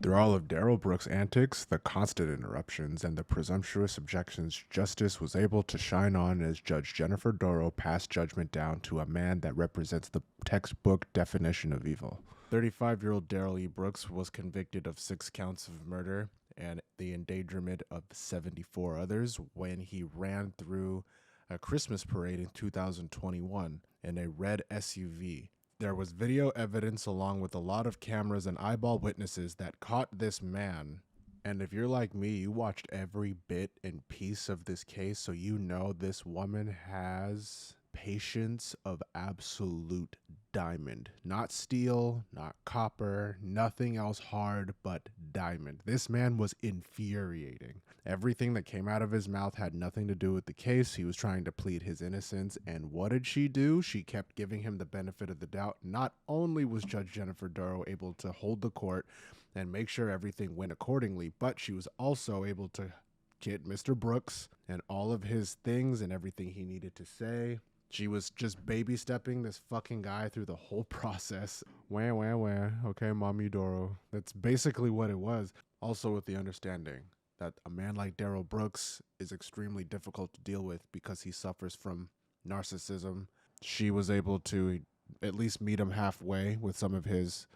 Through all of Daryl Brooks' antics, the constant interruptions, and the presumptuous objections, justice was able to shine on as Judge Jennifer Dorow passed judgment down to a man that represents the textbook definition of evil. 35-year-old Daryl E. Brooks was convicted of 6 counts of murder and the endangerment of 74 others when he ran through a Christmas parade in 2021 in a red SUV. There was video evidence along with a lot of cameras and eyeball witnesses that caught this man. And if you're like me, you watched every bit and piece of this case, so you know this woman has patience of absolute diamond. Not steel, not copper, nothing else hard but diamond. This man was infuriating. Everything that came out of his mouth had nothing to do with the case. He was trying to plead his innocence. And what did she do? She kept giving him the benefit of the doubt. Not only was Judge Jennifer Dorow able to hold the court and make sure everything went accordingly, but she was also able to get Mr. Brooks and all of his things and everything he needed to say. She was just baby stepping this fucking guy through the whole process. Wah. Okay, Mommy Dorow. That's basically what it was. Also with the understanding that a man like Daryl Brooks is extremely difficult to deal with because he suffers from narcissism. She was able to at least meet him halfway with some of his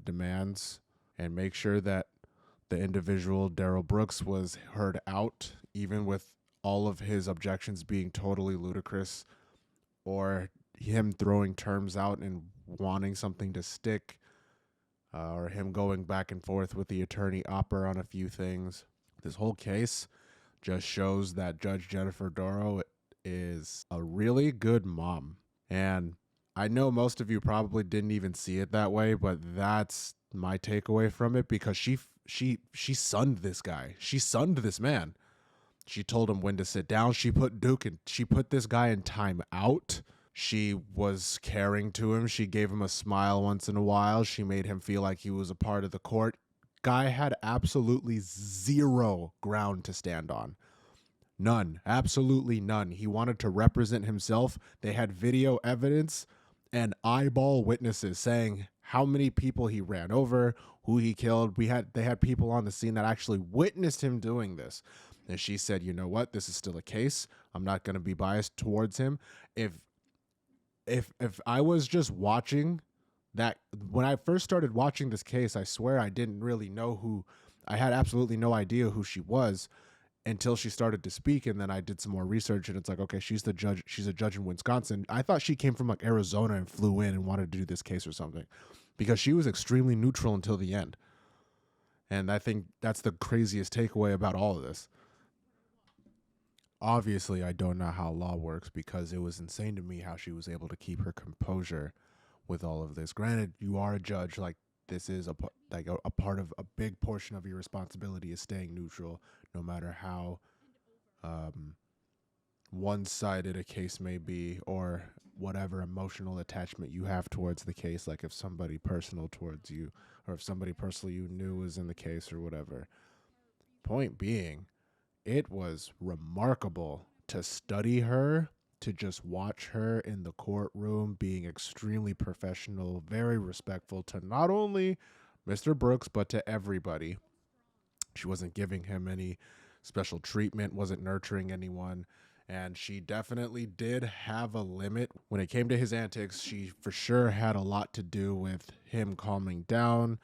demands and make sure that the individual Daryl Brooks was heard out, even with all of his objections being totally ludicrous, or him throwing terms out and wanting something to stick, or him going back and forth with the attorney Opper on a few things. This whole case just shows that Judge Jennifer Dorow is a really good mom. And I know most of you probably didn't even see it that way, but that's my takeaway from it, because she sunned this guy. She sunned this man. She told him when to sit down. She put this guy in time out. She was caring to him. She gave him a smile once in a while. She made him feel like he was a part of the court. Guy had absolutely zero ground to stand on. None. Absolutely none. He wanted to represent himself. They had video evidence and eyeball witnesses saying how many people he ran over, who he killed. They had people on the scene that actually witnessed him doing this. And she said, you know what? This is still a case. I'm not going to be biased towards him. If I was just watching that, when I first started watching this case, I swear I didn't really know who, I had absolutely no idea who she was until she started to speak. And then I did some more research and it's like, okay, she's the judge. She's a judge in Wisconsin. I thought she came from like Arizona and flew in and wanted to do this case or something, because she was extremely neutral until the end. And I think that's the craziest takeaway about all of this. Obviously, I don't know how law works, because it was insane to me how she was able to keep her composure with all of this. Granted, you are a judge. Like, this is a part of a big portion of your responsibility is staying neutral, no matter how one-sided a case may be, or whatever emotional attachment you have towards the case. Like if somebody personal towards you, or if somebody personally you knew was in the case or whatever. Point being, it was remarkable to study her, to just watch her in the courtroom being extremely professional, very respectful to not only Mr. Brooks, but to everybody. She wasn't giving him any special treatment, wasn't nurturing anyone. And she definitely did have a limit. When it came to his antics, she for sure had a lot to do with him calming down,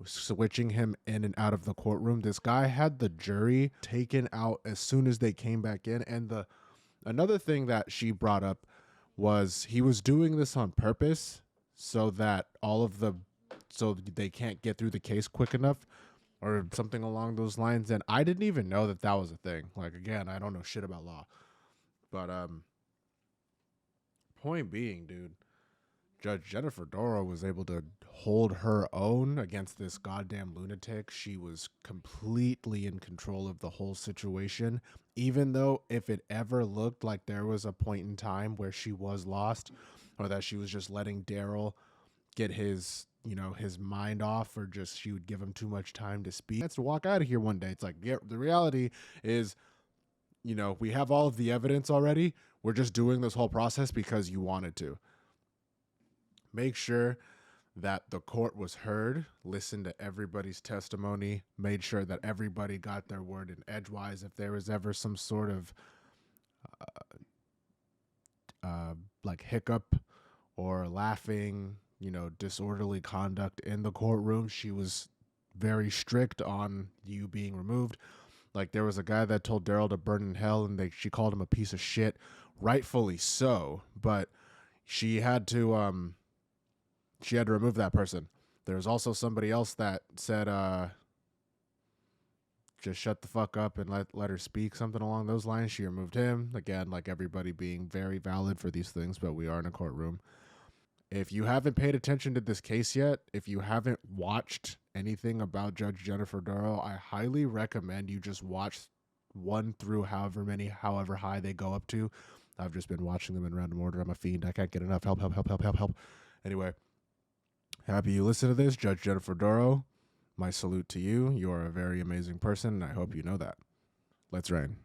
switching him in and out of the courtroom. This guy had the jury taken out as soon as they came back in. And another thing that she brought up was he was doing this on purpose so that so they can't get through the case quick enough, or something along those lines. And I didn't even know that was a thing. Like, again, I don't know shit about law, but point being, dude, Judge Jennifer Dorow was able to hold her own against this goddamn lunatic. She was completely in control of the whole situation, even though if it ever looked like there was a point in time where she was lost, or that she was just letting Darrell get his mind off, or just she would give him too much time to speak. That's to walk out of here one day. It's like, yeah, the reality is, we have all of the evidence already. We're just doing this whole process because you wanted to. Make sure that the court was heard, listened to everybody's testimony, made sure that everybody got their word in edgewise. If there was ever some sort of like hiccup or laughing, disorderly conduct in the courtroom, she was very strict on you being removed. Like there was a guy that told Darrell to burn in hell, and she called him a piece of shit, rightfully so. But she had to remove that person. There was also somebody else that said, just shut the fuck up and let her speak, something along those lines. She removed him. Again, like everybody being very valid for these things, but we are in a courtroom. If you haven't paid attention to this case yet, if you haven't watched anything about Judge Jennifer Dorow, I highly recommend you just watch one through however high they go up to. I've just been watching them in random order. I'm a fiend. I can't get enough. Help, help, help, help, help, help. Anyway, happy you listen to this. Judge Jennifer Dorow, my salute to you. You are a very amazing person, and I hope you know that. Let's rain.